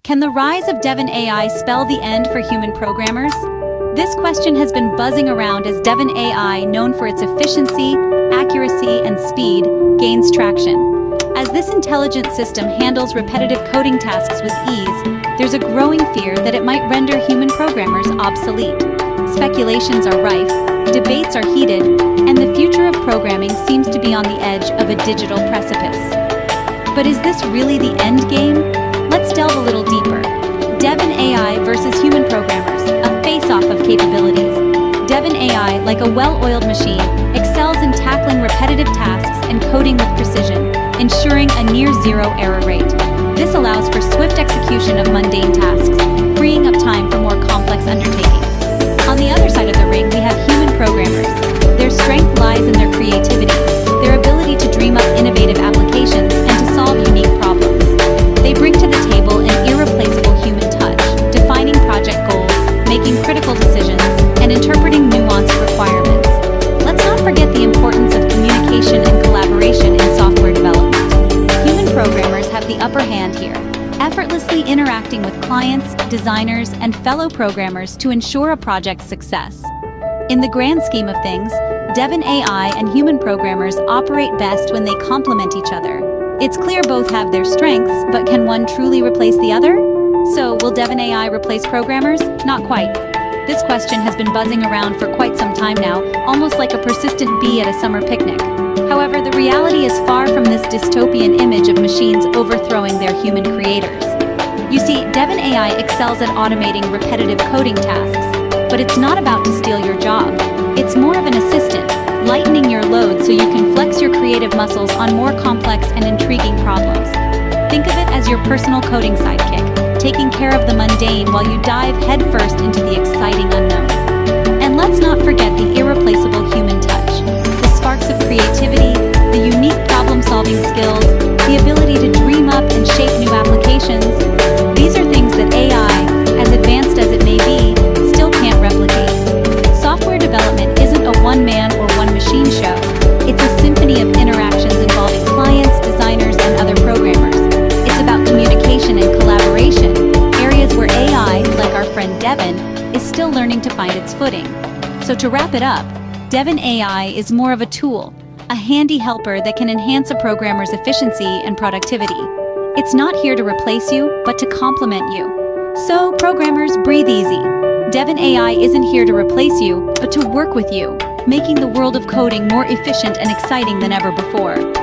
Can the rise of Devin AI spell the end for human programmers? This question has been buzzing around as Devin AI, known for its efficiency, accuracy, and speed, gains traction. As this intelligent system handles repetitive coding tasks with ease, there's a growing fear that it might render human programmers obsolete. Speculations are rife, debates are heated, and the future of programming seems to be on the edge of a digital precipice. But is this really the end game? Let's delve a little deeper. Devin AI versus human programmers, a face-off of capabilities. Devin AI, like a well-oiled machine, excels in tackling repetitive tasks and coding with precision, ensuring a near-zero error rate. This allows for swift execution of mundane tasks, freeing up time for more complex undertakings. On the other side of the ring, we have human programmers. Their strength lies in their creativity, their ability to dream up innovative applications and to solve unique problems. They bring to the table an irreplaceable human touch, defining project goals, making critical decisions, and interpreting nuanced requirements. Let's not forget the importance of communication and collaboration in software development. Human programmers have the upper hand here, effortlessly interacting with clients, designers, and fellow programmers to ensure a project's success. In the grand scheme of things, Devin AI and human programmers operate best when they complement each other. It's clear both have their strengths, but can one truly replace the other? So, will Devin AI replace programmers? Not quite. This question has been buzzing around for quite some time now, almost like a persistent bee at a summer picnic. However, the reality is far from this dystopian image of machines overthrowing their human creators. You see, Devin AI excels at automating repetitive coding tasks, but it's not about to steal your job. It's more of an assistant, lightening your load so you can flex your creative muscles on more complex and intriguing problems. Think of it as your personal coding sidekick, taking care of the mundane while you dive headfirst into the exciting unknown. And let's not forget the irreplaceable human touch, the sparks of creativity, the unique problem-solving skills, the ability to dream up and shape new applications. These are things that AI, as advanced as it may be, still can't replicate. Software development isn't a one-man or one-machine show. It's a symphony of interactions involving clients, designers, and other programmers. It's about communication and collaboration, areas where AI, like our friend Devin, is still learning to find its footing. So to wrap it up, Devin AI is more of a tool, a handy helper that can enhance a programmer's efficiency and productivity. It's not here to replace you, but to complement you. So, programmers, breathe easy. Devin AI isn't here to replace you, but to work with you, making the world of coding more efficient and exciting than ever before.